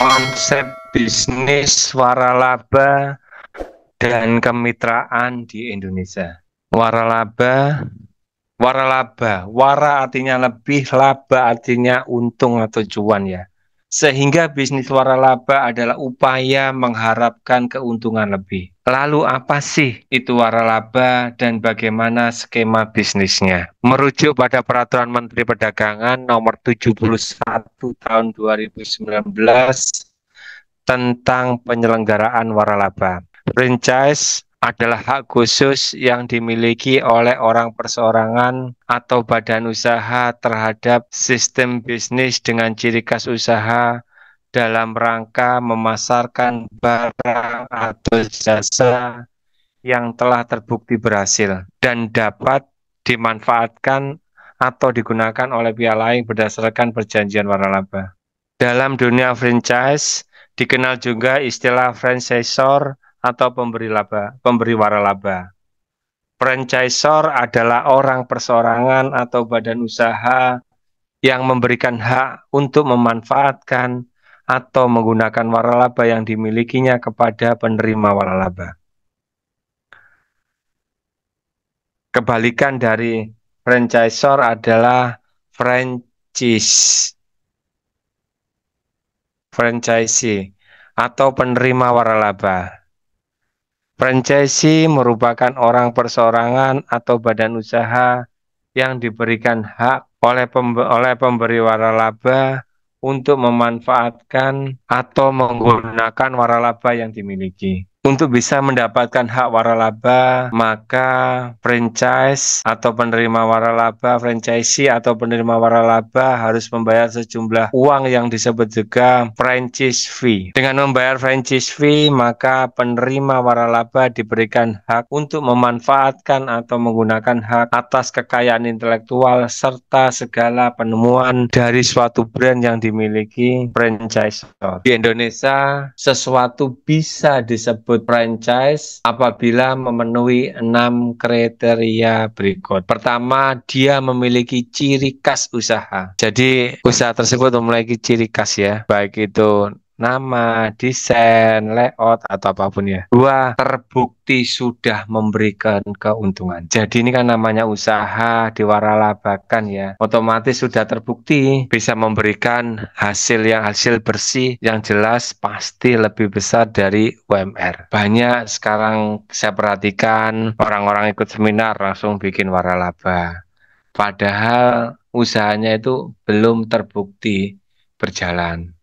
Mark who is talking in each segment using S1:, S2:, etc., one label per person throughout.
S1: konsep bisnis waralaba dan kemitraan di Indonesia. Waralaba, wara artinya lebih, laba artinya untung atau cuan ya. Sehingga bisnis waralaba adalah upaya mengharapkan keuntungan lebih. Lalu apa sih itu waralaba dan bagaimana skema bisnisnya? Merujuk pada Peraturan Menteri Perdagangan Nomor 71 Tahun 2019 tentang penyelenggaraan waralaba. Franchise adalah hak khusus yang dimiliki oleh orang perseorangan atau badan usaha terhadap sistem bisnis dengan ciri khas usaha dalam rangka memasarkan barang atau jasa yang telah terbukti berhasil dan dapat dimanfaatkan atau digunakan oleh pihak lain berdasarkan perjanjian waralaba. Dalam dunia franchise, dikenal juga istilah franchisor atau pemberi waralaba. Franchisor adalah orang perseorangan atau badan usaha yang memberikan hak untuk memanfaatkan atau menggunakan waralaba yang dimilikinya kepada penerima waralaba. Kebalikan dari franchisor adalah franchisee atau penerima waralaba. Franchisee merupakan orang perseorangan atau badan usaha yang diberikan hak oleh pemberi waralaba untuk memanfaatkan atau menggunakan waralaba yang dimiliki. Untuk bisa mendapatkan hak waralaba, maka franchise atau penerima waralaba, franchisee atau penerima waralaba harus membayar sejumlah uang yang disebut juga franchise fee. Dengan membayar franchise fee, maka penerima waralaba diberikan hak untuk memanfaatkan atau menggunakan hak atas kekayaan intelektual serta segala penemuan dari suatu brand yang dimiliki franchisor. Di Indonesia, sesuatu bisa disebut franchise apabila memenuhi 6 kriteria berikut. Pertama, dia memiliki ciri khas usaha. Jadi, usaha tersebut memiliki ciri khas ya, baik itu nama, desain, layout, atau apapun ya. Dua, terbukti sudah memberikan keuntungan. Jadi ini kan namanya usaha diwaralabakan ya. Otomatis sudah terbukti bisa memberikan hasil bersih yang jelas pasti lebih besar dari UMR. Banyak sekarang saya perhatikan orang-orang ikut seminar langsung bikin waralaba. Padahal usahanya itu belum terbukti berjalan.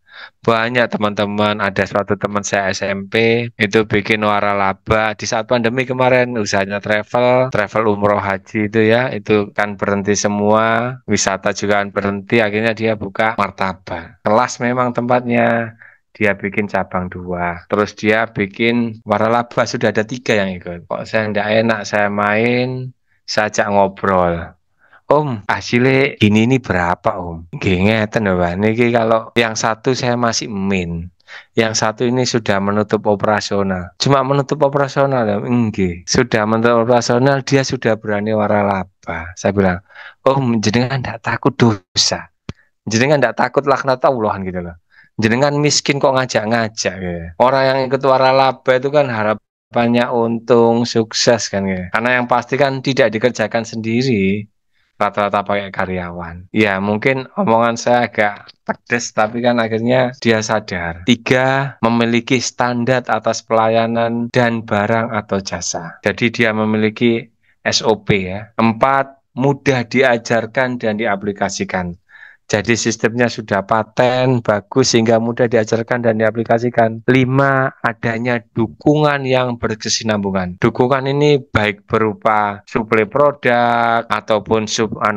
S1: Banyak teman-teman, ada suatu teman saya SMP itu bikin waralaba di saat pandemi kemarin, usahanya travel umroh haji itu ya, itu kan berhenti semua, wisata juga kan berhenti, akhirnya dia buka martabak. Kelas memang tempatnya, dia bikin cabang 2, terus dia bikin waralaba, sudah ada 3 yang ikut. Kok saya tidak enak, saya main, saya ajak ngobrol. Om, hasilnya ini berapa Om? Nggih ngeten lho Pak. Niki kalau yang satu saya masih min. Yang satu ini sudah menutup operasional. Cuma menutup operasional ya? Nggih. Sudah menutup operasional, dia sudah berani waralaba. Saya bilang, Om, jenengan tidak takut dosa. Jenengan tidak takut laknat Allah gitu loh. Jenengan miskin kok ngajak-ngajak gitu. Orang yang ikut waralaba itu kan harapannya untung, sukses kan gitu. Karena yang pasti kan tidak dikerjakan sendiri, rata-rata pakai karyawan. Ya mungkin omongan saya agak pedes, tapi kan akhirnya dia sadar. 3, memiliki standar atas pelayanan dan barang atau jasa. Jadi dia memiliki SOP ya. 4, mudah diajarkan dan diaplikasikan. Jadi sistemnya sudah paten, bagus sehingga mudah diajarkan dan diaplikasikan. 5, adanya dukungan yang berkesinambungan. Dukungan ini baik berupa suplai produk ataupun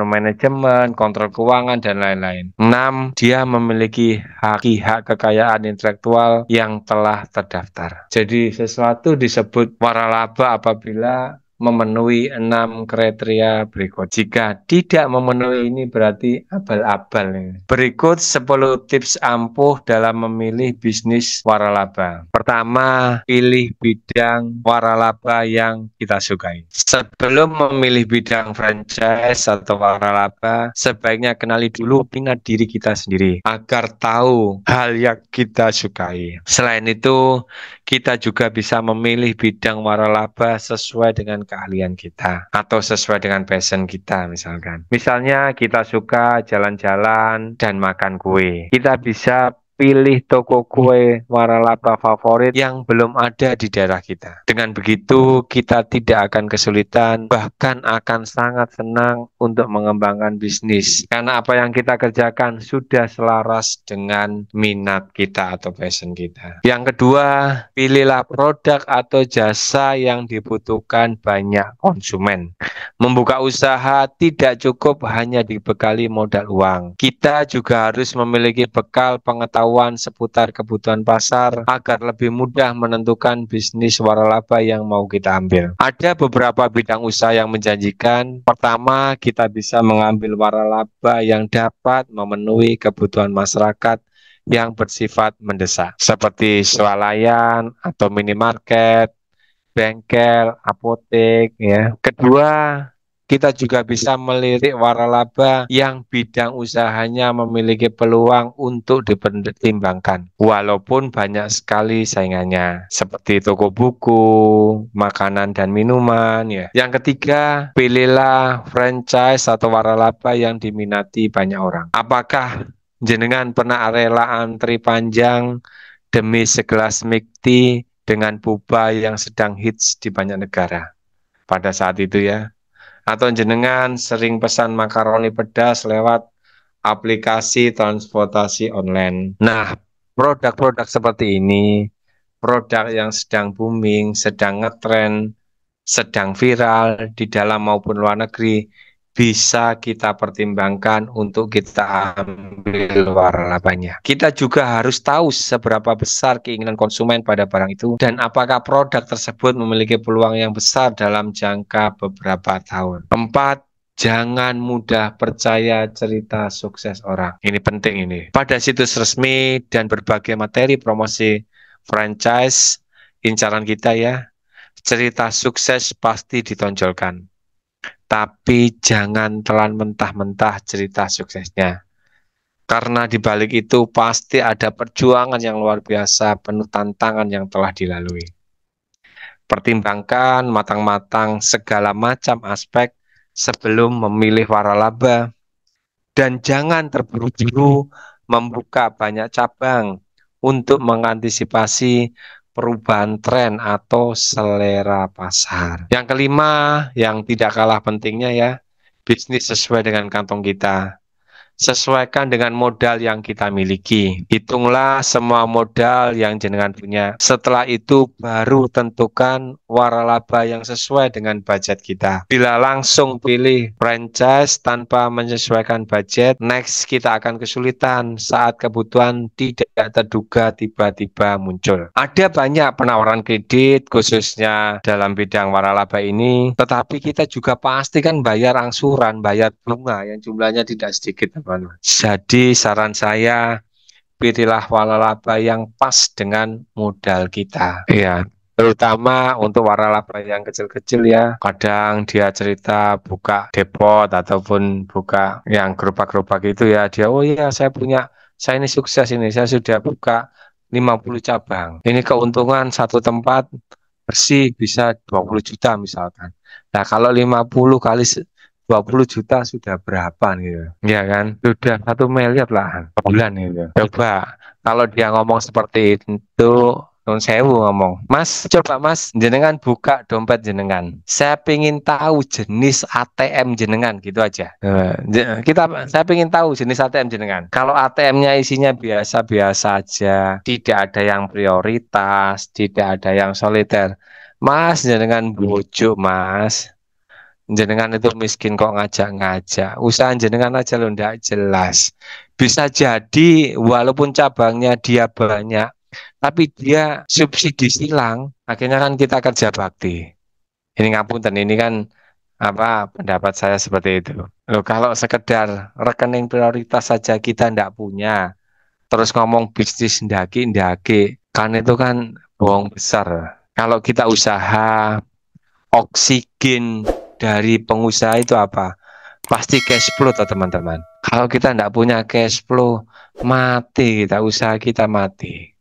S1: manajemen, kontrol keuangan dan lain-lain. 6, dia memiliki hak kekayaan intelektual yang telah terdaftar. Jadi sesuatu disebut waralaba apabila memenuhi 6 kriteria berikut. Jika tidak memenuhi ini berarti abal-abal. Berikut 10 tips ampuh dalam memilih bisnis waralaba. Pertama, pilih bidang waralaba yang kita sukai. Sebelum memilih bidang franchise atau waralaba, sebaiknya kenali dulu minat diri kita sendiri agar tahu hal yang kita sukai. Selain itu, kita juga bisa memilih bidang waralaba sesuai dengan keahlian kita atau sesuai dengan passion kita misalkan. Misalnya kita suka jalan-jalan dan makan kue. Kita bisa pilih toko kue waralaba favorit yang belum ada di daerah kita. Dengan begitu, kita tidak akan kesulitan, bahkan akan sangat senang untuk mengembangkan bisnis. Karena apa yang kita kerjakan sudah selaras dengan minat kita atau passion kita. Yang kedua, pilihlah produk atau jasa yang dibutuhkan banyak konsumen. Membuka usaha tidak cukup hanya dibekali modal uang. Kita juga harus memiliki bekal pengetahuan seputar kebutuhan pasar agar lebih mudah menentukan bisnis waralaba yang mau kita ambil. Ada beberapa bidang usaha yang menjanjikan. Pertama, kita bisa mengambil waralaba yang dapat memenuhi kebutuhan masyarakat yang bersifat mendesak, seperti swalayan atau minimarket, bengkel, apotek, ya. Kedua, kita juga bisa melirik waralaba yang bidang usahanya memiliki peluang untuk dipertimbangkan, walaupun banyak sekali saingannya, seperti toko buku, makanan dan minuman, ya. Yang ketiga, pilihlah franchise atau waralaba yang diminati banyak orang. Apakah jenengan pernah rela antri panjang demi segelas milk tea dengan boba yang sedang hits di banyak negara pada saat itu, ya? Atau jenengan sering pesan makaroni pedas lewat aplikasi transportasi online. Nah, produk-produk seperti ini, produk yang sedang booming, sedang ngetren, sedang viral di dalam maupun luar negeri, bisa kita pertimbangkan untuk kita ambil waralabanya. Kita juga harus tahu seberapa besar keinginan konsumen pada barang itu dan apakah produk tersebut memiliki peluang yang besar dalam jangka beberapa tahun. 4. Jangan mudah percaya cerita sukses orang. Ini penting ini. Pada situs resmi dan berbagai materi promosi franchise, incaran kita, ya, cerita sukses pasti ditonjolkan. Tapi jangan telan mentah-mentah cerita suksesnya. Karena di balik itu pasti ada perjuangan yang luar biasa, penuh tantangan yang telah dilalui. Pertimbangkan matang-matang segala macam aspek sebelum memilih waralaba. Dan jangan terburu-buru membuka banyak cabang untuk mengantisipasi perubahan tren atau selera pasar. Yang kelima, yang tidak kalah pentingnya, ya, bisnis sesuai dengan kantong kita. Sesuaikan dengan modal yang kita miliki. Hitunglah semua modal yang jenengan punya. Setelah itu baru tentukan waralaba yang sesuai dengan budget kita. Bila langsung pilih franchise tanpa menyesuaikan budget, next kita akan kesulitan saat kebutuhan tidak terduga tiba-tiba muncul. Ada banyak penawaran kredit khususnya dalam bidang waralaba ini, tetapi kita juga pasti kan bayar angsuran, bayar bunga yang jumlahnya tidak sedikit. Jadi saran saya, pilihlah waralaba yang pas dengan modal kita. Ya, terutama untuk waralaba yang kecil-kecil, ya. Kadang dia cerita buka depot ataupun buka yang gerobak-gerobak itu, ya. Dia, oh iya saya ini sukses ini, saya sudah buka 50 cabang. Ini keuntungan satu tempat bersih bisa 20 juta misalkan. Nah, kalau 50 kali 20 juta sudah berapa nih, ya kan? Sudah 1 miliar lah bulan itu. Coba kalau dia ngomong seperti itu, Nun sewu ngomong, Mas, coba Mas, jenengan buka dompet jenengan. Saya pingin tahu jenis ATM jenengan, gitu aja. Saya pingin tahu jenis ATM jenengan. Kalau ATM-nya isinya biasa-biasa aja, tidak ada yang prioritas, tidak ada yang soliter. Mas, jenengan bujuk, Mas. Jenengan itu miskin kok ngajak-ngajak. Usaha jenengan aja lo ndak jelas. Bisa jadi walaupun cabangnya dia banyak, tapi dia subsidi silang. Akhirnya kan kita kerja bakti. Ini ngapunten, ini kan apa pendapat saya seperti itu. Loh, kalau sekedar rekening prioritas saja kita ndak punya, terus ngomong bisnis ndaki-ndaki, kan itu kan bohong besar. Kalau kita usaha, oksigen dari pengusaha itu apa? Pasti cash flow toh teman-teman. Kalau kita ndak punya cash flow, mati kita, usaha kita mati.